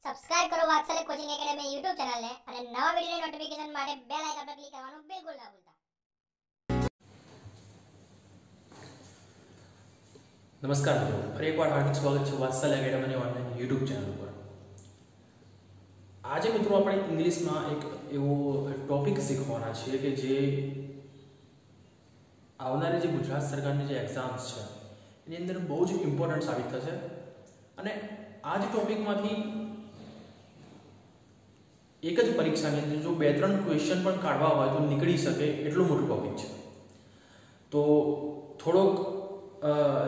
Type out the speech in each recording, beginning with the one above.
Subscribe કરો વાત્સલ્ય coaching academy YouTube channel ને અને નવા વિડિયોની નોટિફિકેશન માટે બેલ આઇકન પર ક્લિક કરવાનું બિલકુલ ના ભૂલતા। નમસ્કાર મિત્રો, ફરી એકવાર હાર્દિક સ્વાગત છે વાત્સલ્ય એકેડમીની ઓનલાઈન YouTube ચેનલ પર। આજે મિત્રો આપણે ઇંગ્લિશમાં એક એવો ટોપિક શીખવાના છીએ કે જે આવનારી જે ગુજરાત સરકારની જે એક્ઝામ્સ છે એની અંદર બહુ જ ઇમ્પોર્ટન્ટ સાબિત થશે અને આ જ ટોપિકમાંથી એક જ પરીક્ષાની અંદર જો 2-3 ક્વેશ્ચન પણ કાઢવા હોય તો નીકળી શકે એટલો મોટો ટોપિક છે। તો થોડોક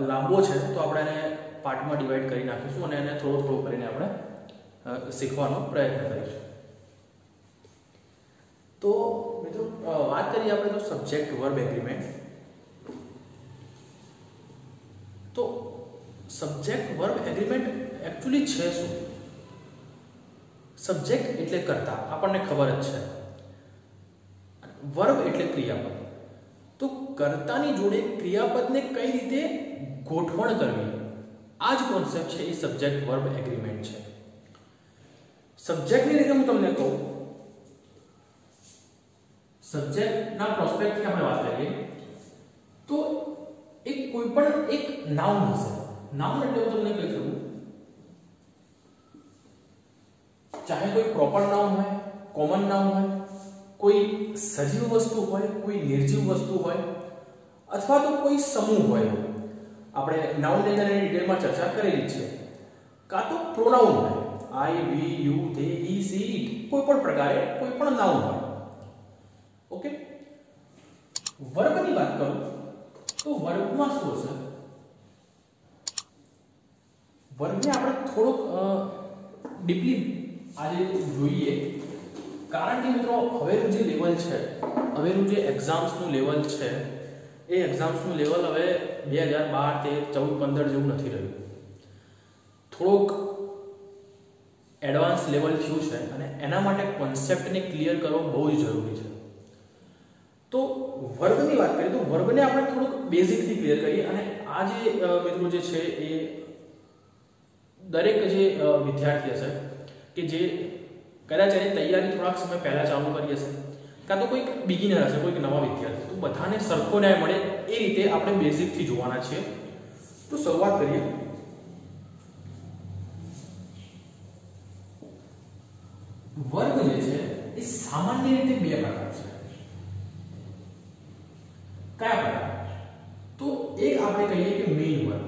લાંબો છે તો આપણે એને પાર્ટમાં ડિવાઈડ કરી નાખીશું અને એને થોડો થોડો કરીને આપણે શીખવાનો પ્રયત્ન કરીશું। તો મિત્રો વાત કરીએ આપણે તો સબ્જેક્ટ વર્બ એગ્રીમેન્ટ। તો સબ્જેક્ટ વર્બ એગ્રીમેન્ટ एक्चुअली છે શું? સબ્જેક્ટ એટલે કર્તા, આપણને ખબર જ છે। વર્બ એટલે ક્રિયાપદ। તો કર્તાની જોડે ક્રિયાપદને કઈ રીતે ગોઠવણ કરવી, આ જ કોન્સેપ્ટ છે એ સબ્જેક્ટ વર્બ એગ્રીમેન્ટ છે। સબ્જેક્ટની રીતે હું તમને કહું, સબ્જેક્ટના પ્રોસ્પેક્ટથી આપણે વાત કરીએ તો એક કોઈ પણ એક નાઉન હશે। નાઉન એટલે હું તમને કહી શકું, चाहे कोई प्रॉपर नाउन है, कॉमन नाउन है, कोई सजीव वस्तु होय, कोई निर्जीव वस्तु होय अथवा तो कोई समूह होय। આપણે નાઉન ની અંદર ડિટેલમાં ચર્ચા કરેલી છે। કા તો પ્રોનાઉન હોય, I, we, you, they, he, she, it, કોઈ પણ પ્રકારે કોઈ પણ નાઉન હોય। ઓકે, વર્બની વાત કરું તો વર્બમાં શું હશે? વર્બને આપણે થોડુંક ડીપલી આજે જોઈએ, કારણ કે મિત્રો હવેનું જે લેવલ છે, હવેનું જે એક્ઝામ્સનું લેવલ છે એ એક્ઝામ્સનું લેવલ હવે 2012, 13, 14, 15 જેવું નથી રહ્યું। થોડુંક એડવાન્સ લેવલ થયું છે અને એના માટે કોન્સેપ્ટને ક્લિયર કરવો બહુ જ જરૂરી છે। તો વર્બની વાત કરીએ તો વર્બને આપણે થોડુંક બેઝિકથી ક્લિયર કરીએ અને આ જે મિત્રો જે છે એ દરેક જે વિદ્યાર્થી હશે કે જે કદાચ એની તૈયારી થોડાક સમય પહેલા ચાલુ કરી હશે, કાં તો કોઈક બિગિનર હશે, કોઈક નવા વિદ્યાર્થી, તો બધાને સરખો ન્યાય મળે એ રીતે આપણે બેઝિકથી જોવાના છીએ। તો શરૂઆત કરીએ। વર્ગ જે છે એ સામાન્ય રીતે બે પ્રકાર છે। કયા પ્રકાર? તો એક આપણે કહીએ કે મેઇન વર્ગ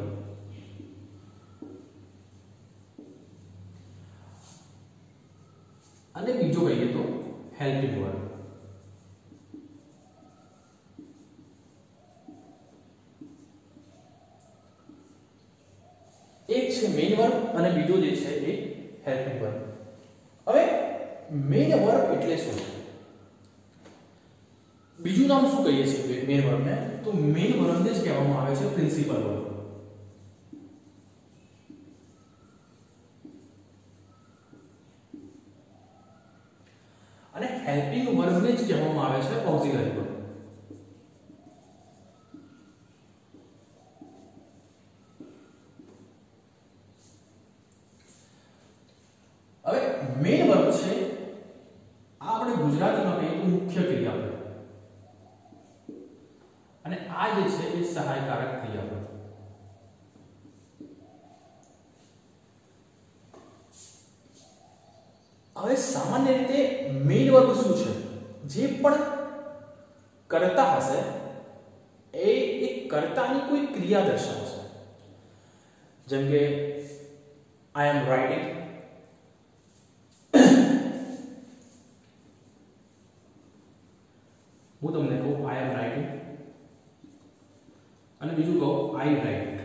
અને બીજો કહીએ તો હેલ્પિંગ વર્બ। એક છે મેઇન વર્બ અને બીજો જે છે એ હેલ્પિંગ વર્બ। હવે મેઇન વર્બ એટલે શું? બીજું નામ શું કહીએ છીએ મેઇન વર્બને? તો મેઇન વર્બને જ કહેવામાં આવે છે પ્રિન્સિપલ વર્બ। અને હેલ્પિંગ વર્બને જ કહેવામાં આવે છે ઓક્સિલરી વર્બ। હવે મેઇન વર્બ છે આ આપણે ગુજરાતીમાં કહીએ તો મુખ્ય ક્રિયાપદ અને આ જે છે એ સહાયકારક ક્રિયાપદ। હવે સામાન્ય રીતે મેઇન વર્બ શું છે? જે પણ કર્તા હશે એ એક કર્તાની કોઈ ક્રિયા દર્શાવશે। જેમ કે I am writing, હું તમને કહું I am writing અને બીજું કહું I write।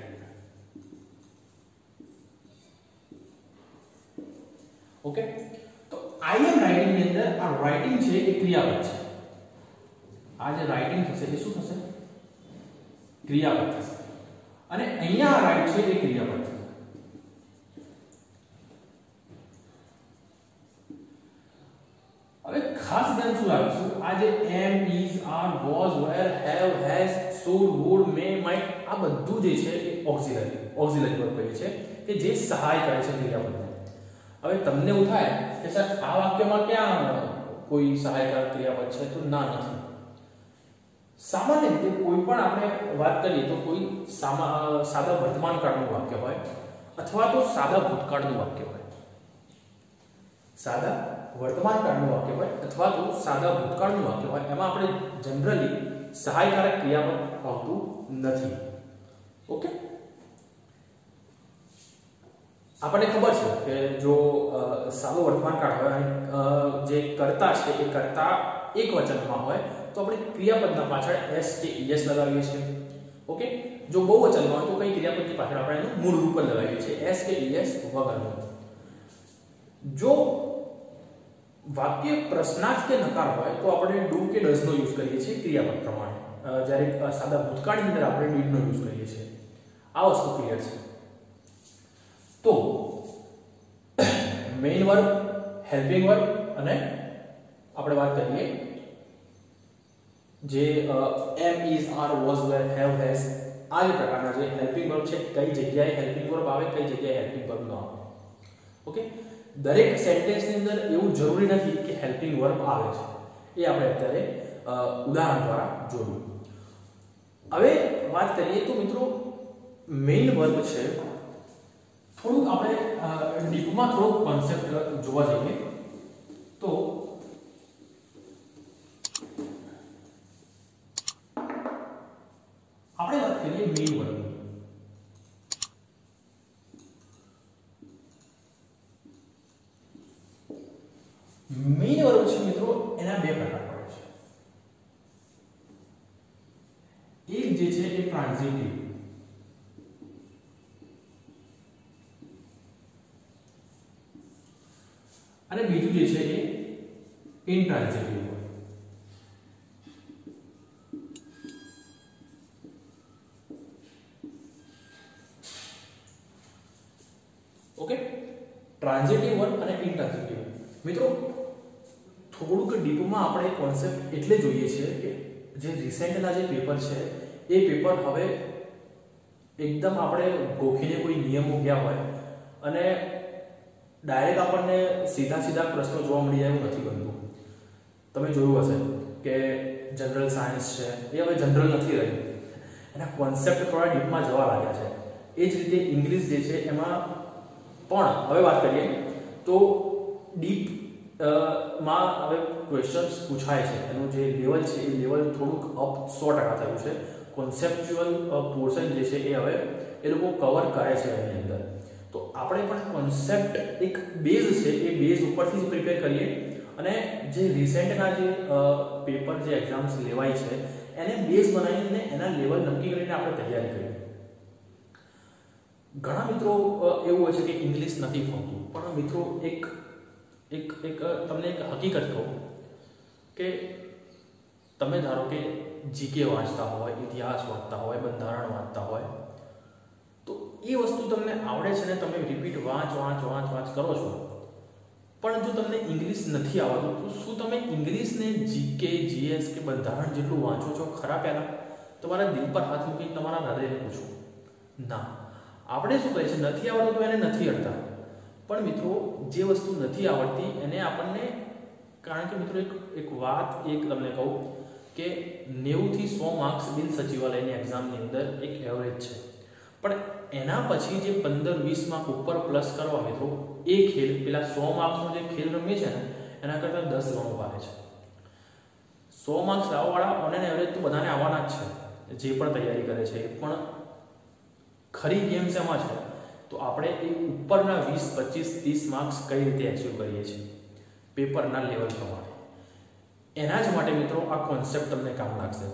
Okay, I am writing ની અંદર આ રાઇટિંગ છે એ ક્રિયાપદ છે। આ જે રાઇટિંગ થશે એ શું થશે? ક્રિયાપદ થશે અને અહીંયા રાઇટ છે એ ક્રિયાપદ થશે। હવે ખાસ ધ્યાન શું રાખીશું? આ જે am, is, are, was, were, have, has, should, would, may, might આ બધું જે છે એ ઓક્સિલરી વર્બ કહીએ છીએ કે જે સહાય કરે છે ક્રિયાપદને। હવે તમને એવું થાય કે સર આ વાક્યમાં ક્યાં કોઈ સહાયકારક ક્રિયાપદ છે, તો ના નથી. સામાન્ય રીતે કોઈ પણ આપણે વાત કરીએ તો કોઈ સાદા વર્તમાન કાળનું વાક્ય હોય અથવા તો સાદા ભૂતકાળનું વાક્ય હોય. સાદા વર્તમાન કાળનું વાક્ય હોય અથવા તો સાદા ભૂતકાળનું વાક્ય હોય, એમાં આપણે જનરલી સહાયકારક ક્રિયાપદ આવતું નથી. ઓકે, આપણને ખબર છે કે જો સાદો વર્તમાન કાળ હોય અને જે કર્તા છે એ કર્તા એક વચનમાં હોય તો આપણે ક્રિયાપદના પાછળ s કે es લગાવીએ છીએ. ઓકે, જો બહુવચનમાં હોય તો કઈ ક્રિયાપદની પાછળ આપણે એનું મૂળ રૂપ લગાવીએ છીએ, s કે es વગરનું. જો વાક્ય પ્રશ્નાર્થ કે નકાર હોય તો આપણે do કે does નો યુઝ કરીએ છીએ ક્રિયાપદ પ્રમાણે, જ્યારે સાદા ભૂતકાળની અંદર આપણે did નો યુઝ કરીએ છીએ. આ વસ્તુ ક્લિયર છે. તો મેઇન વર્બ, હેલ્પિંગ વર્બ અને આપણે વાત કરીએ જે am, is, are, was, were, have, has, આ જે પ્રકારના જે હેલ્પિંગ વર્બ છે, કઈ જગ્યાએ હેલ્પિંગ વર્બ આવે, કઈ જગ્યાએ હેલ્પિંગ વર્બ ન આવે. ઓકે, દરેક સેન્ટેન્સની અંદર એવું જરૂરી નથી કે હેલ્પિંગ વર્બ આવે છે. એ આપણે અત્યારે ઉદાહરણ દ્વારા જોયું. હવે વાત કરીએ તો મિત્રો મેઇન વર્બ છે, થોડુંક આપણે ડીપમાં થોડોક કોન્સેપ્ટ જોવા જઈએ તો આપણે વાત કરીએ મેઇન વર્બની. મેઇન વર્બ છે મિત્રો, એના બે પ્રકાર પડે છે. એક જે છે એ ટ્રાન્ઝિટિવ અને બીજું જે છે એ ઇન્ટ્રાન્ઝિટિવ. ઓકે, ટ્રાન્ઝિટિવ વર્બ અને ઇન્ટ્રાન્ઝિટિવ. મિત્રો થોડુંક ડીપમાં આપણે કોન્સેપ્ટ એટલે જોઈએ છીએ કે જે રિસેન્ટના જે પેપર છે એ પેપર હવે એકદમ આપણે ગોખીને કોઈ નિયમો ગયા હોય અને ડાયરેક્ટ આપણને સીધા પ્રશ્નો જોવા મળી જાય એવું નથી બનતું. તમે જોયું હશે કે જનરલ સાયન્સ છે એ હવે જનરલ નથી રહ્યું, એના કોન્સેપ્ટ થોડા ડીપમાં જવા લાગ્યા છે. એ જ રીતે ઇંગ્લિશ જે છે એમાં પણ હવે વાત કરીએ તો ડીપ માં હવે ક્વેશ્ચન્સ પૂછાય છે, એનું જે લેવલ છે એ લેવલ થોડુંક અપ 100% થયું છે. કોન્સેપ્ચ્યુઅલ પોર્શન જે છે એ હવે એ લોકો કવર કરે છે એની અંદર. તો આપણે પણ કોન્સેપ્ટ એક બેઝ છે એ બેઝ ઉપરથી જ પ્રિપેર કરીએ અને જે રિસેન્ટના જે પેપર જે એક્ઝામ્સ લેવાય છે એને બેઝ બનાવીને એના લેવલ નક્કી કરીને આપણે તૈયારી કરીએ. ઘણા મિત્રો એવું હોય છે કે ઇંગ્લિશ નથી ફાવતું, પણ મિત્રો એક તમને એક હકીકત કહું કે તમે ધારો કે જીકે વાંચતા હોય, ઇતિહાસ વાંચતા હોય, બંધારણ વાંચતા હોય, તો એ વસ્તુ તમને આવડે છે ને તમે રિપીટ વાંચ કરો છો, પણ જો તમને ઇંગ્લિશ નથી આવડતું તો શું તમે ઇંગ્લિશને જીકે, જીએસ કે બંધારણ જેટલું વાંચો છો ખરા? પહેલા તમારા દિલ પર હાથ મૂકીને તમારા હૃદયને પૂછો. ના, આપણે શું કહે છે, નથી આવડતું તો એને નથી અડતા. પણ મિત્રો જે વસ્તુ નથી આવડતી એને આપણને, કારણ કે મિત્રો એક વાત તમને કહું કે 90 થી 100 માર્ક્સ બિન સચિવાલયની એક્ઝામની અંદર એક એવરેજ છે, પણ એના પછી જે 15-20 માર્ક ઉપર પ્લસ કરવા મિત્રો એ ખેલ પેલા 100 માર્ક્સનો જે ખેલ રમીએ છે ને એના કરતાં 10 ગણો ભારે છે. 100 માર્ક્સ લાવવાવાળા ઓન એન એવરેજ તો બધાને આવવાના જ છે, જે પણ તૈયારી કરે છે. પણ ખરી ગેમ શેમાં છે તો આપણે એ ઉપરના 20, 25, 30 માર્ક્સ કઈ રીતે એચીવ કરીએ છીએ પેપરના લેવલ પ્રમાણે. એના જ માટે મિત્રો આ કોન્સેપ્ટ તમને કામ લાગશે.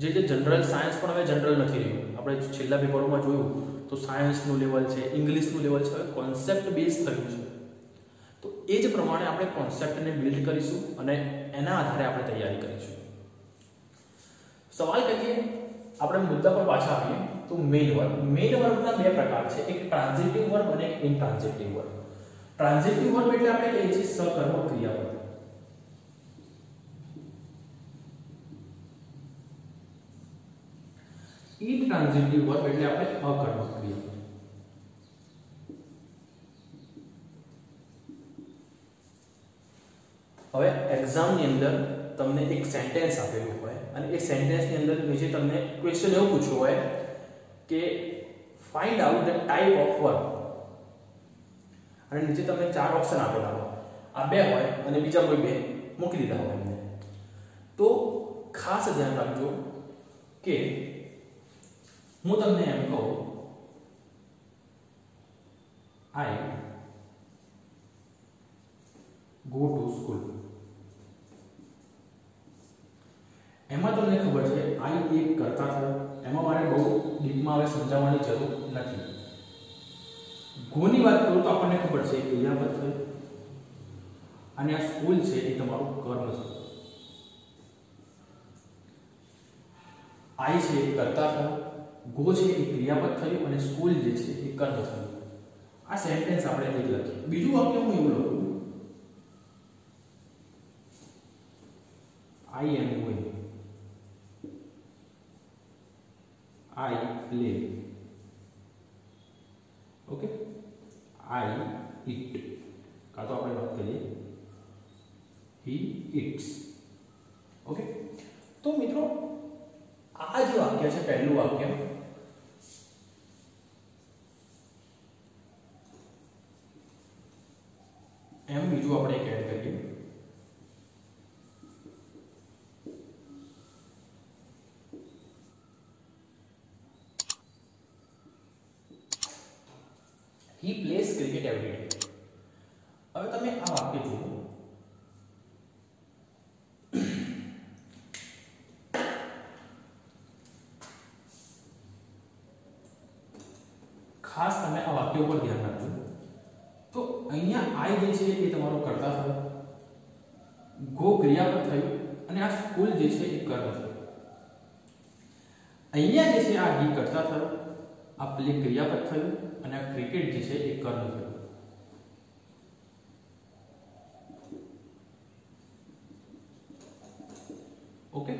જે જનરલ સાયન્સ પણ હવે જનરલ નથી રહ્યું. આપણે છેલ્લા પેપરોમાં જોયું તો સાયન્સનું લેવલ છે, ઇંગ્લિશનું લેવલ છે, હવે કોન્સેપ્ટ બેઝ થયું છે. તો એ જ પ્રમાણે આપણે કોન્સેપ્ટને બિલ્ડ કરીશું અને એના આધારે આપણે તૈયારી કરીશું. સવાલ કરીએ, આપણે મુદ્દા પર પાછા આવીએ તો મેઇન વર્બ. મેઇન વર્બના બે પ્રકાર છે, એક ટ્રાન્ઝિટિવ વર્બ અને ઇન્ટ્રાન્ઝિટિવ વર્બ. ટ્રાન્ઝિટિવ વર્બ એટલે આપણે કહીએ છીએ સકર્મક ક્રિયાપદ. ઇન્ટ્રાન્ઝિટિવ વર્બ એટલે આપણે અકર્મક ક્રિયાપદ. એક્ઝામની અંદર તમને એક સેન્ટેન્સ આપેલું હોય અને એ સેન્ટેન્સની અંદર નીચે તમને ક્વેશ્ચન એવું પૂછ્યું હોય કે find out the type of verb, અને નીચે તમને 4 ઓપ્શન આપેલા હોય, આ 2 હોય અને બીજા કોઈ 2 મૂકી દીધા હોય એમને. તો ખાસ ધ્યાન રાખજો કે હું તમને એમ કહું આઈ ગો ટુ સ્કૂલ, એમાં તમને ખબર છે આઈ એક કરતા થયો, એમાં મારે બહુ ડીપમાં હવે સમજાવવાની જરૂર નથી. ગોની વાત કરું તો આપણને ખબર છે ક્રિયાપદ થયું અને આ સ્કૂલ છે એ તમારું કર્મ છે. આઈ છે એ કરતા થયો, ગો છે એ ક્રિયાપદ થયું અને સ્કૂલ જે છે એ કર્મ થયું. આ સેન્ટેન્સ આપણે એક લખીએ. બીજું વાક્ય હું એવું લખું I am going, I play, okay, I eat, કાં તો આપણે વાત કરીએ he eats, okay. તો મિત્રો આ જે વાક્ય છે પહેલું વાક્ય, એમ બીજું આપણે એક એડ કરીએ he plays cricket every day. હવે તમે આ વાક્ય જુઓ, ખાસ તમે આ વાક્ય ઉપર ધ્યાન રાખજો. તો અહીંયા આઈ જે છે એ તમારો કર્તા થયો, ગો ક્રિયાપદ થયું અને આ સ્કૂલ જે છે એ કર્મ થયું. અહીંયા જે છે આ હી કર્તા થયો, આ પ્લે ક્રિયાપદ થયું અને આ ક્રિકેટ જે છે એ કર્મ થયું. ઓકે,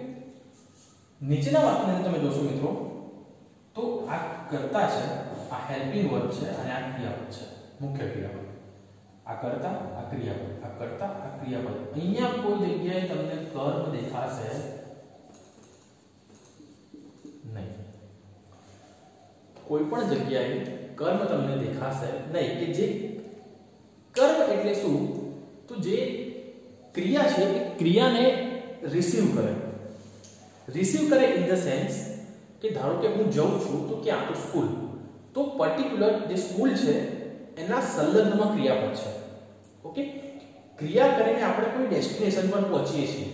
નીચેના વાક્યને તમે જોશો મિત્રો તો આ કર્તા છે, આ હેલ્પિંગ વર્બ છે અને આ ક્રિયાપદ છે, મુખ્ય ક્રિયાપદ. આ કર્તા, આ ક્રિયાપદ, આ કર્તા, આ ક્રિયાપદ. અહીંયા કોઈ જગ્યાએ તમને કર્મ દેખાશે નહીં. કોઈ પણ જગ્યાએ કર્મ તમને દેખાશે નહીં. કે જે કર્મ એટલે શું? તો જે ક્રિયા છે એ ક્રિયાને રિસીવ કરે. રિસીવ કરે ઇન ધ સેન્સ કે ધારો કે હું જઉં છું તો ક્યાં? તો સ્કૂલ. તો પર્ટિક્યુલર જે સ્કૂલ છે એના સંલગ્નમાં ક્રિયાપદ છે. ઓકે, ક્રિયા કરીને આપણે કોઈ ડેસ્ટિનેશન પર પહોંચીએ છીએ.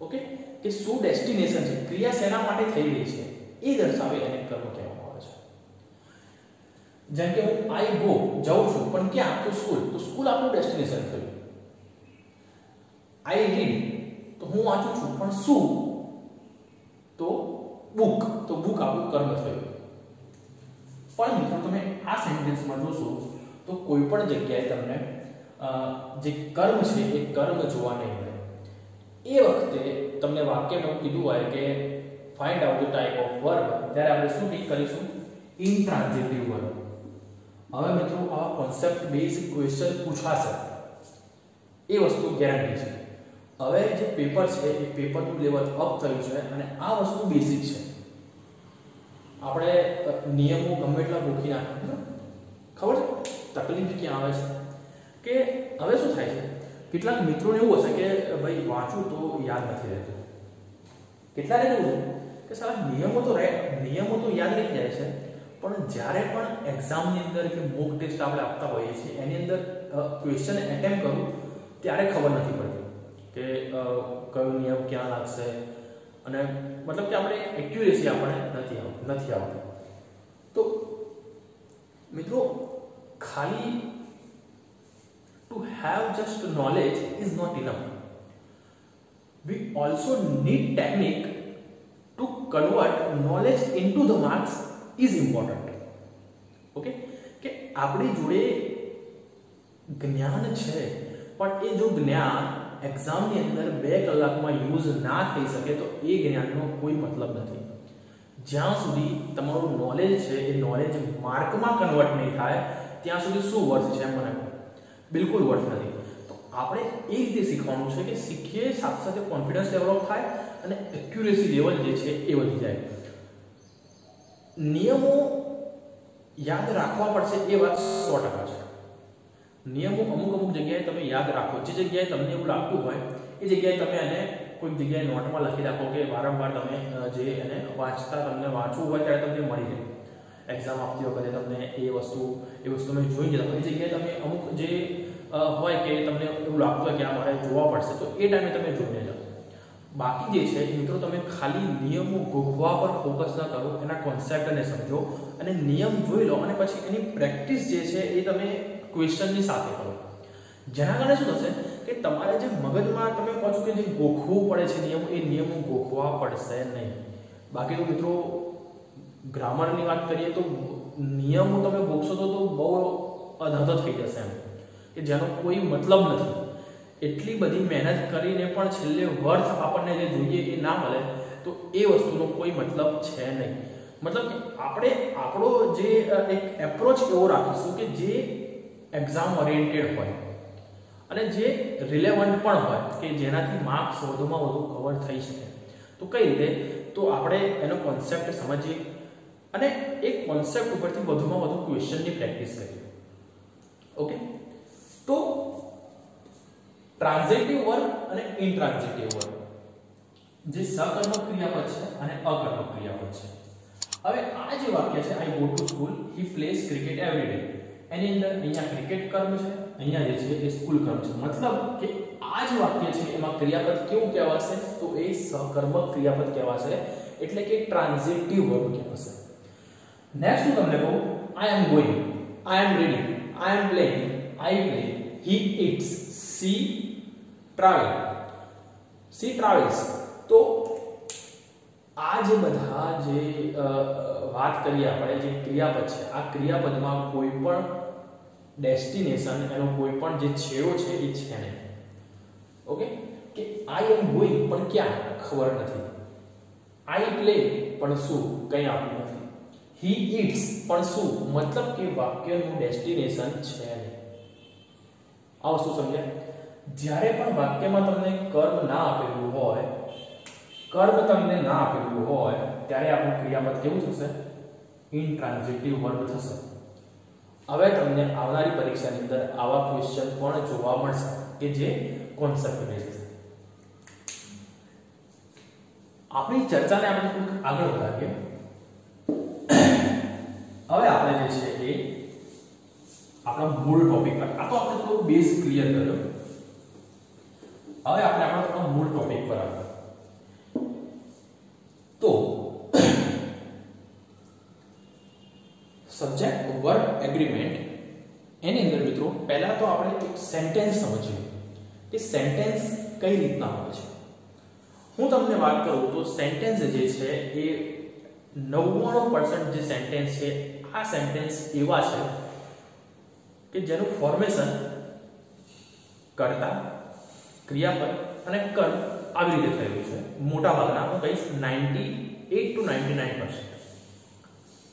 ઓકે, કે શું ડેસ્ટિનેશન છે, ક્રિયા શેના માટે થઈ રહી છે એ દર્શાવે એને કર્મ કહેવામાં આવે છે. જેમ કે હું આઈ ગો જાઉં છું પણ ક્યાં? તો સ્કૂલ. તો સ્કૂલ આપણું ડેસ્ટિનેશન થયું. આઈ રીડ તો હું વાંચું છું પણ શું? તો બુક. તો બુક આપણું કર્મ થયું. પણ મિત્રો તમે આ સેન્ટેન્સમાં જોશો તો કોઈ પણ જગ્યાએ તમને જે કર્મ છે એ કર્મ જોવા નહીં મળે. એ વખતે તમને વાક્યમાં કીધું હોય કે find out the type of verb, ત્યારે આપણે શું ટીક કરીશું? ઇન્ટ્રાન્ઝિટિવ વર્બ. હવે મિત્રો આ કોન્સેપ્ટ બેઝ ક્વેશ્ચન પૂછાશે, એ વસ્તુ ગેરંટી છે. હવે જે પેપર છે એ પેપરનું લેવલ અપ થયું છે અને આ વસ્તુ બેઝિક છે. આપણે નિયમો ગમે એટલા ગોખી નાખીએ, ખબર છે તકલીફ ક્યાં આવે છે? કે હવે શું થાય છે, કેટલાક મિત્રોને એવું હશે કે ભાઈ વાંચું તો યાદ નથી રહેતું. કેટલાને એવું છે કે સારા નિયમો તો યાદ રહી જાય છે, પણ જ્યારે પણ એક્ઝામની અંદર કે મોક ટેસ્ટ આપણે આપતા હોઈએ છીએ એની અંદર ક્વેશ્ચન એટેમ્પ કરું ત્યારે ખબર નથી પડતી કે કયો નિયમ ક્યાં લાગશે, અને મતલબ કે આપણે એક્યુરેસી આપણે નથી આવતી. તો મિત્રો ખાલી to have just knowledge is not enough. We also need technique to convert knowledge into the marks is important. Okay, કે આપણી જોડે જ્ઞાન છે પણ એ જો જ્ઞાન એક્ઝામની અંદર 2 કલાકમાં યુઝ ના થઈ શકે તો એ જ્ઞાનનો કોઈ મતલબ નથી. જ્યાં સુધી તમારું નોલેજ છે એ નોલેજ માર્કમાં કન્વર્ટ નહીં થાય ત્યાં સુધી શું વર્થ છે મને બિલકુલ વર્થ નથી. તો આપણે એ રીતે શીખવાનું છે કે શીખીએ સાથે સાથે કોન્ફિડન્સ ડેવલપ થાય અને એક્યુરેસી લેવલ જે છે એ વધી જાય. નિયમો યાદ રાખવા પડશે એ વાત 100% છે. નિયમો અમુક જગ્યાએ તમે યાદ રાખો, જે જગ્યાએ તમને એવું લાગતું હોય એ જગ્યાએ તમે એને કોઈ જગ્યાએ નોટમાં લખી રાખો કે વારંવાર તમે જે એને તમને વાંચવું હોય ત્યારે તમને મળી રહે. એક્ઝામ આપતી વખતે તમને એ વસ્તુ તમે જોઈ ગયા, એ જગ્યાએ તમે અમુક જે હોય કે તમને એવું લાગતું હોય કે આ મારે જોવા પડશે તો એ ટાઈમે તમે જોઈને જાઓ. બાકી જે છે મિત્રો તમે ખાલી નિયમો ગોખવા પર ફોકસ ન કરો, એના કોન્સેપ્ટને સમજો અને નિયમ જોઈ લો અને પછી એની પ્રેક્ટિસ જે છે એ તમે ક્વેશ્ચનની સાથે કરો. જેના કારણે શું થશે કે તમારે જે મગજમાં તમે કહો છો કે જે ગોખવું પડે છે નિયમો, એ નિયમો ગોખવા પડશે નહીં. બાકી તો મિત્રો ગ્રામરની વાત કરીએ તો નિયમો તમે ગોખશો તો બહુ અધધ થઈ જશે એમ, કે જેનો કોઈ મતલબ નથી. એટલી બધી મહેનત કરીને પણ છેલ્લે વર્થ આપણને જે જોઈએ એ ના મળે તો એ વસ્તુનો કોઈ મતલબ છે નહીં. મતલબ કે આપણે આપણો જે એક એપ્રોચ એવો રાખીશું કે જે એક્ઝામ ઓરિએન્ટેડ હોય અને જે રિલેવન્ટ પણ હોય, કે જેનાથી માર્ક્સ વધુમાં વધુ કવર થઈ શકે. તો કઈ રીતે? તો આપણે એનો કોન્સેપ્ટ સમજીએ અને એક કોન્સેપ્ટ ઉપરથી વધુમાં વધુ ક્વેશ્ચનની પ્રેક્ટિસ કરીએ. ઓકે, તો ટ્રાન્ઝિટિવ વર્બ અને ઇન્ટ્રાન્ઝિટિવ વર્બ જે સકર્મક ક્રિયાપદ છે અને અકર્મક ક્રિયાપદ છે. હવે આ જે વાક્ય છે I go to school, he plays cricket every day, એની અંદર અહીંયા ક્રિકેટ કર્મ છે, અહીંયા જે છે એ સ્કૂલ કર્મ છે. મતલબ કે આ જે વાક્ય છે એમાં ક્રિયાપદ કેવું કહેવાશે? તો એ સકર્મક ક્રિયાપદ કહેવાશે, એટલે કે ટ્રાન્ઝિટિવ વર્બ કહેવાશે. નેક્સ્ટ હું તમને કહું, I am going, I am reading, I am playing, I play, he eats, she travels. તો આ જે બધા જે વાત કરીએ આપણે જે ક્રિયાપદ છે, આ ક્રિયાપદમાં કોઈ પણ ડેસ્ટિનેશન, એનો કોઈ પણ જે છેડો છે એ છે નહીં. ઓકે, કે આઈ એમ ગોઈંગ પણ ક્યાં ખબર નથી, આઈ પ્લે પણ શું કંઈ આપ્યું નથી, હી ઇટ્સ પણ શું, મતલબ કે વાક્યનું ડેસ્ટિનેશન છે નહીં. આ વસ્તુ સમજ્યા? જ્યારે પણ વાક્યમાં તમને કર્મ ના આપેલું હોય, ત્યારે આપણું ક્રિયાપદ કેવું થશે? ઇન્ટ્રાન્ઝિટિવ વર્બ થશે. હવે તમને આવનારી પરીક્ષાની અંદર આવા ક્વેશ્ચન પણ જોવા મળશે કે જે કોન્સેપ્ટ બેઝ છે. આપણી ચર્ચાને આપણે થોડીક આગળ વધારીએ. હવે આપણે જે છે એ આપણા મૂળ ટોપિક પર, આ તો આપણે થોડું બેઝ ક્લિયર કર્યો. હવે આપણે આપણા મૂળ ટોપિક પર આવીએ. તો સબ્જેક્ટ વર્બ એગ્રીમેન્ટ, એની અંદર મિત્રો પહેલા તો આપણે એક સેન્ટેન્સ સમજીએ કે સેન્ટેન્સ કઈ રીતના હોય છે. હું તમને વાત કરું તો સેન્ટેન્સ જે છે એ 99% જે સેન્ટેન્સ છે, આ સેન્ટેન્સ એવા છે કે જેનું ફોર્મેશન કર્તા, ક્રિયાપદ અને કર્મ આવી રીતે થયેલું છે. મોટા ભાગના હું કહીશ 98 to 99%.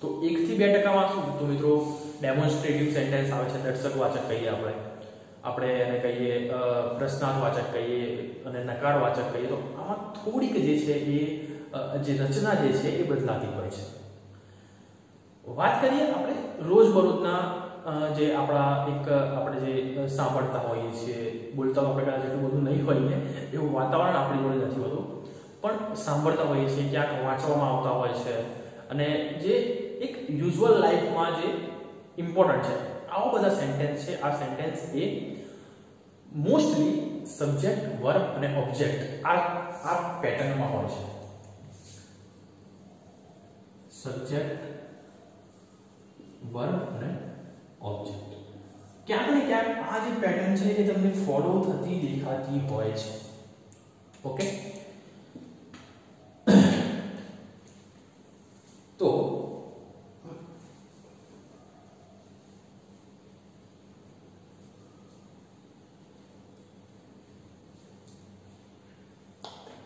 તો 1 થી 2% માં શું? તો મિત્રો ડેમોન્સ્ટ્રેટિવ સેન્ટેન્સ આવે છે, દર્શકવાચક કહીએ આપણે એને કહીએ પ્રશ્નાર્થવાચક કહીએ અને નકારવાચક કહીએ. તો આમાં થોડીક જે છે એ જે રચના જે છે એ બદલાતી હોય છે. વાત કરીએ આપણે રોજબરોજના જે આપણે જે સાંભળતા હોઈએ છીએ, બોલતા આપણે કદાચ એટલું બધું નહીં હોઈએ, એવું વાતાવરણ આપણી જોડે નથી હોતું, પણ સાંભળતા હોઈએ છીએ, ક્યાંક વાંચવામાં આવતા હોય છે અને જે એક યુઝ્યુઅલ લાઈફમાં જે ઇમ્પોર્ટન્ટ છે, આવા બધા સેન્ટેન્સ છે. આ સેન્ટેન્સ એ મોસ્ટલી સબ્જેક્ટ, વર્બ અને ઓબ્જેક્ટ આ પેટર્નમાં હોય છે. સબ્જેક્ટ, વર્બ અને ઓબ્જેક્ટ ક્યાંક ને ક્યાંક આ જે પેટર્ન છે એ તમને ફોલો થતી દેખાતી હોય છે. ઓકે, તો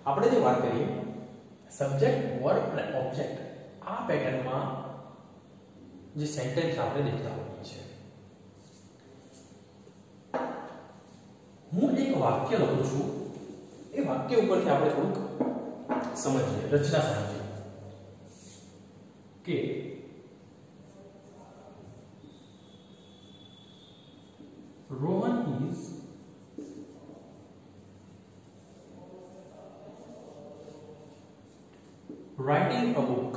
આપણે જે વાત કરીએ સબ્જેક્ટ, વર્બ અને ઓબ્જેક્ટ, આ પેટર્નમાં જે સેન્ટેન્સ આપણે દેખતા હોઈએ છીએ. હું એક વાક્ય લખું છું, એ વાક્ય ઉપરથી આપણે થોડુંક સમજીએ, રચના સમજીએ કે Rohan is writing a book.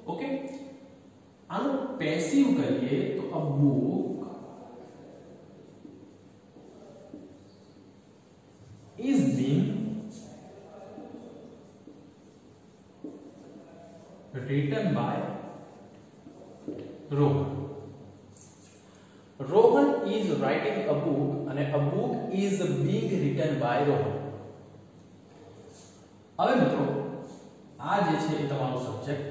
Okay, आनो पैसिव करिए तो a book is being written by Rohan. Rohan is writing a book and a book is being written by Rohan. હવે મિત્રો આ જે છે એ તમારો સબ્જેક્ટ,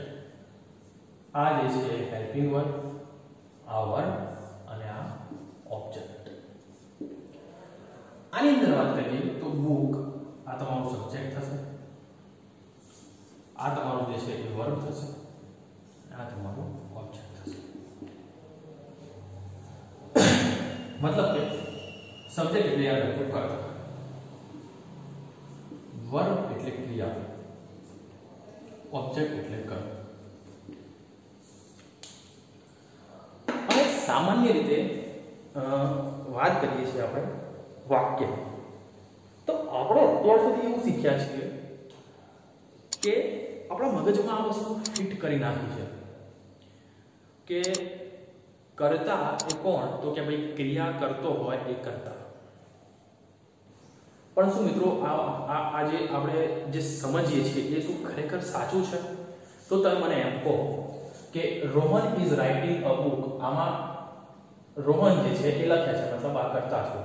આ જે છે હેલ્પિંગ વર્બ, આ વર્બ અને આ ઓબ્જેક્ટ. આની અંદર વાત કરીએ તો બુક આ તમારો સબ્જેક્ટ થશે, આ તમારું જે છે એ વર્બ થશે, આ તમારું ઓબ્જેક્ટ થશે. मतलब કે સબ્જેક્ટ એટલે યાદ રાખો કર્તા, વર્બ એટલે ક્રિયા, ઓબ્જેક્ટ એટલે કર્મ. હવે સામાન્ય રીતે વાત કરીએ છીએ આપણે વાક્ય, તો આપણે અત્યાર સુધી એવું શીખ્યા છીએ કે આપણા મગજમાં આ વસ્તુ ફિટ કરી નાખી છે કે કરતા એ કોણ, તો કે ભાઈ ક્રિયા કરતો હોય એ કરતા. પણ શું મિત્રો આ જે આપણે જે સમજીએ છીએ એ શું ખરેખર સાચું છે? તો તમે મને એમ કહો કે Rohan is writing a book, આમાં રોહન જે છે એ લખે છે, મતલબ આ કરતા છે.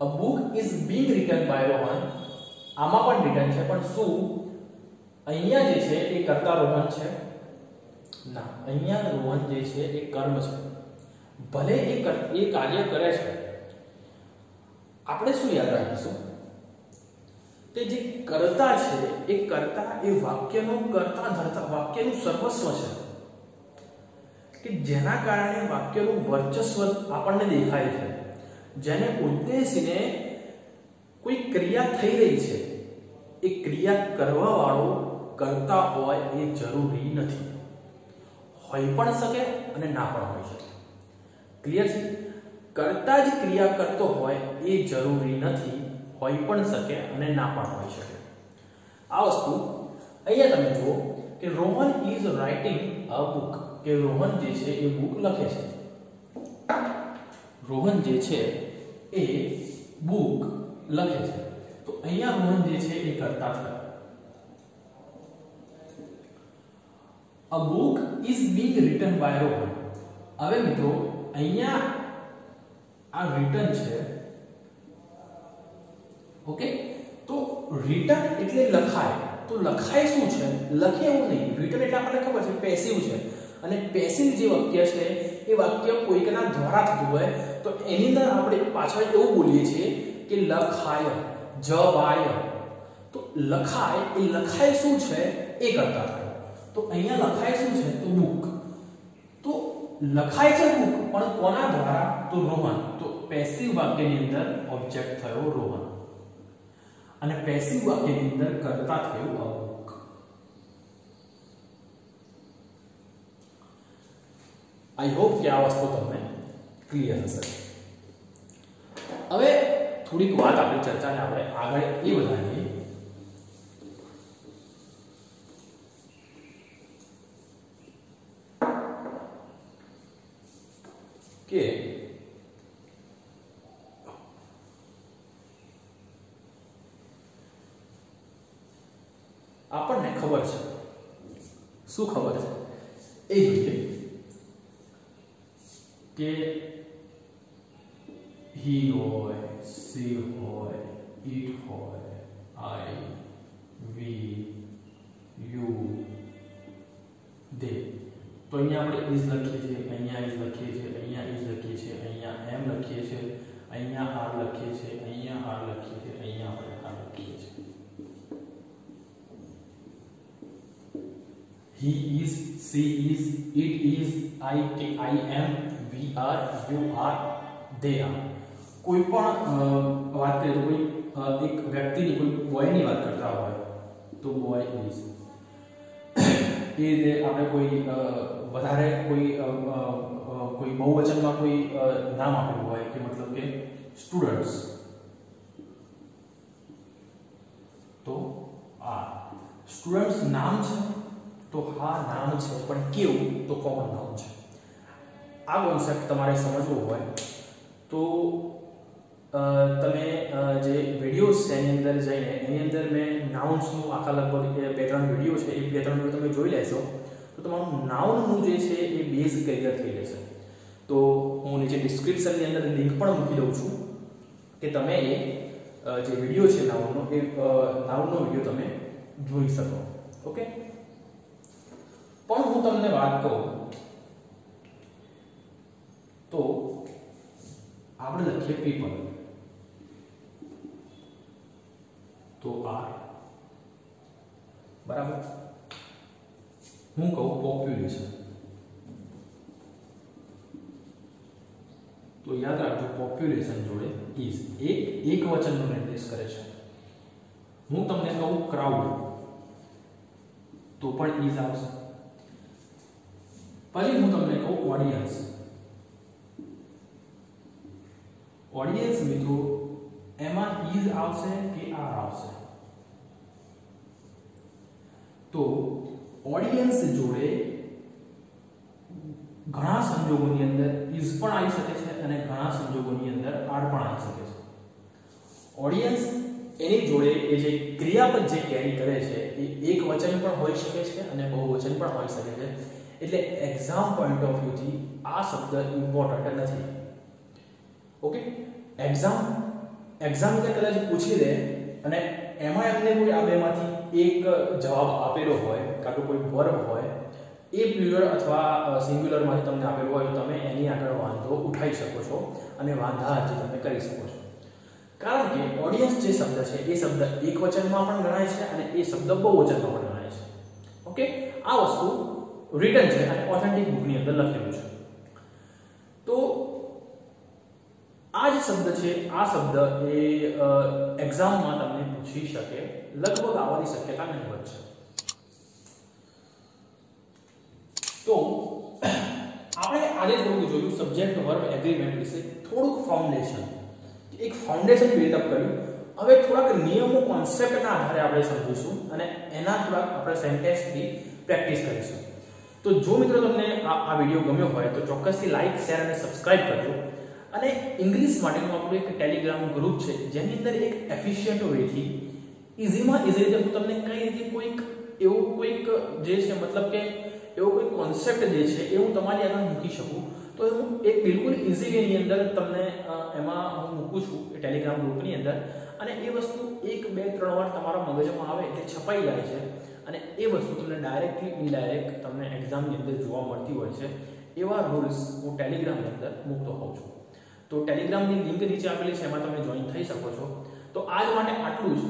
A book is being written by Rohan, આમાં પણ રિટન છે, પણ શું અહીંયા જે છે એ કરતા રોહન છે? ના, અહીંયા રોહન જે છે એ કર્મ છે. ભલે એ કાર્ય કરે છે, આપણે શું યાદ રાખીશું કે જે કર્તા છે એ કર્તા એ વાક્યનો કર્તા ધરતા, વાક્યનું સર્વસ્વ છે કે જેના કારણે વાક્યનું વર્ચસ્વ આપણને દેખાય છે, જેને ઉદ્દેશીને કોઈ ક્રિયા થઈ રહી છે, એ ક્રિયા કરવા વાળો કરતા હોય એ જરૂરી નથી. હોઈ પણ શકે અને ના પણ હોઈ શકે. ક્લિયર છે? કરતા જ ક્રિયા કરતો હોય એ જરૂરી નથી, હોઈ પણ શકે અને ના પણ હોઈ શકે. આ વસ્તુ અહીંયા તમે જુઓ કે Rohan is writing a book, કે રોહન જે છે એ બુક લખે છે. રોહન જે છે એ બુક લખે છે, તો અહીંયા રોહન જે છે એ કરતા થયો. A book is being written by Rohan. હવે મિત્રો અહીંયા આ રિટન છે, ઓકે, તો રિટન એટલે લખાય. તો લખાય શું છે? લખે એવું નહીં. રિટન એટલે આપણને ખબર છે પેસિવ છે, અને પેસિવ જે વાક્ય છે એ વાક્ય કોઈકના દ્વારા થતું હોય તો એની અંદર આપણે પાછળ એવું બોલીએ છીએ કે લખાય, જવાય. તો લખાય એ લખાય શું છે એ કરતા થાય. તો અહીંયા લખાય શું છે? તો બુક. તો લખાય છે બુક, પણ કોના દ્વારા? તો રોહન. તો પેસિવ વાક્યની અંદર ઓબ્જેક્ટ થયો રોહન, અને પેસિવ વાક્યની અંદર કર્તા થયું અ બુક. આઈ હોપ કે આ વસ્તુ તમને ક્લિયર હશે. હવે થોડીક વાત આપણી ચર્ચાને આપણે આગળ એ વધારીએ કે આપણને ખબર છે, શું ખબર છે એ જોઈએ કે he હોય, she હોય, it હોય, I, we, you, they. તો અહીંયા આપણે is લખીએ છીએ, અહીંયા is લખીએ છીએ, અહીંયા is લખીએ છીએ, અહીંયા am લખીએ છીએ, અહીંયા are લખીએ છીએ, અહીંયા are લખીએ છીએ, અહીંયા આપણે are લખીએ છીએ. He is, she is, it is, I am, we we are, you are, they are. કોઈ પણ વાત કરીએ તો કોઈ એક વ્યક્તિની, કોઈ બોયની વાત કરતા હોય તો બોય ઇઝ. એ રીતે આપણે કોઈ વધારે કોઈ બહુવચનમાં કોઈ નામ આપેલું હોય કે મતલબ કે સ્ટુડન્ટ્સ, તો આ સ્ટુડન્ટ્સ નામ છે, તો હા નામ છે, પણ કેવું, તો કોમન નામ છે. આ કોન્સેપ્ટ તમારે સમજવો હોય તો તમે જે વિડીયોઝ છે એની અંદર જઈને, એની અંદર મેં નાઉન્સનું આખા લગભગ 2-3 વિડીયો છે, એ 2-3 વિડીયો તમે જોઈ લેશો તો તમારું નાઉનનું જે છે એ બેઝ ક્લિયર થઈ જશે. તો હું નીચે ડિસ્ક્રિપ્શનની અંદર લિંક પણ મૂકી દઉં છું કે તમે એ જે વિડીયો છે નાઉનનો, એ નાઉનનો વિડીયો તમે જોઈ શકો. ઓકે, પણ હું તમને વાત કહું તો આપણે લખીએ પીપલ, તો આર, બરાબર. હું કહું પોપ્યુલેશન, તો યાદ રાખજો પોપ્યુલેશન જોડે ઇઝ એક વચનનો નિર્દેશ કરે છે. હું તમને કહું ક્રાઉડ, તો પણ ઇઝ આવશે. પછી હું તમને કહું ઓડિયન્સ, ઓડિયન્સ મિત્રો એમાં ઇઝ આવશે કે આર આવશે? તો ઓડિયન્સ જોડે ઘણા સંજોગોની અંદર ઇઝ પણ આવી શકે છે અને ઘણા સંજોગોની અંદર આર પણ આવી શકે છે. ઓડિયન્સ એની જોડે એ જે ક્રિયાપદ જે કેરી કરે છે એ એક વચન પણ હોઈ શકે છે અને બહુવચન પણ હોઈ શકે છે. એટલે એક્ઝામ પોઈન્ટ ઓફ વ્યૂ થી આ શબ્દ ઇમ્પોર્ટન્ટ નથી. ઓકે, એક્ઝામિનર કદાચ પૂછી દે અને એમાં એમને કોઈ આ બેમાંથી એક જવાબ આપેલો હોય, કાં તો કોઈ વર્બ હોય, એ પ્લુરલ અથવા સિંગ્યુલરમાંથી તમને આપેલું હોય, તો તમે એની આગળ વાંધો ઉઠાવી શકો છો અને વાંધાજી તમે કરી શકો છો. કારણ કે ઓડિયન્સ જે શબ્દ છે એ શબ્દ એક વચનમાં પણ ગણાય છે અને એ શબ્દ બહુવચનમાં પણ ગણાય છે. ઓકે, આ વસ્તુ રિટન છે અને ઓથેન્ટિક બુકની અંદર લખેલું છે. તો આ જે શબ્દ છે, આ શબ્દ એ એક્ઝામમાં તમને પૂછી શકે, લગભગ આવવાની શક્યતા નહીવત છે. તો આપણે આજે થોડું જોયું સબ્જેક્ટ વર્બ એગ્રીમેન્ટ વિશે, થોડુંક ફાઉન્ડેશન, એક ફાઉન્ડેશન બિલ્ડઅપ કર્યું. હવે થોડાક નિયમો, કોન્સેપ્ટના આધારે આપણે સમજીશું અને એના થોડાક આપણે સેન્ટેન્સથી પ્રેક્ટિસ કરીશું. તો જો મિત્રો તમને આ વિડીયો ગમ્યો હોય તો ચોક્કસથી લાઈક, શેર અને સબસ્ક્રાઇબ કરજો. અને ઇંગ્લિશ માટેનું આપણું એક ટેલિગ્રામ ગ્રુપ છે જેની અંદર એક એફિશિયન્ટ વેથી ઇઝીમાં ઇઝી રીતે હું તમને કઈ રીતે કોઈક જે છે, મતલબ કે એવો કોઈ કોન્સેપ્ટ જે છે એ હું તમારી આગળ મૂકી શકું, તો હું એક બિલકુલ ઇઝી વેની અંદર તમને એમાં હું મૂકું છું એ ટેલિગ્રામ ગ્રુપની અંદર. અને એ વસ્તુ 1, 2, 3 વાર તમારા મગજમાં આવે એટલે છપાઈ જાય છે અને એ વસ્તુ તમને ડાયરેક્ટલી ઇનડાયરેક્ટ તમને એક્ઝામની અંદર જોવા મળતી હોય છે. એવા રૂલ્સ હું ટેલિગ્રામની અંદર મૂકતો હોઉં છું. તો ટેલિગ્રામની લિંક નીચે આપેલી છે, એમાં તમે જોઈન થઈ શકો છો. તો આજ માટે આટલું જ.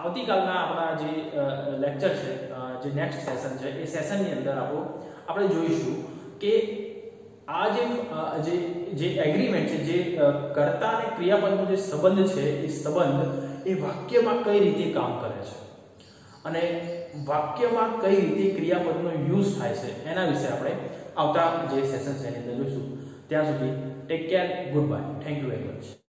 આવતીકાલના આપણા જે લેક્ચર છે, જે નેક્સ્ટ સેશન છે, એ સેશનની અંદર આપણે જોઈશું કે આ જે એગ્રીમેન્ટ છે, જે કર્તા અને ક્રિયાપદનો જે સંબંધ છે, એ સંબંધ એ વાક્યમાં કઈ રીતે કામ કરે છે અને વાક્યમાં કઈ રીતે ક્રિયાપદનો યુઝ થાય છે, એના વિશે આપણે આવતા જે સેશન છે એની અંદર જોઈશું. ત્યાં સુધી take care, good bye, thank you very much.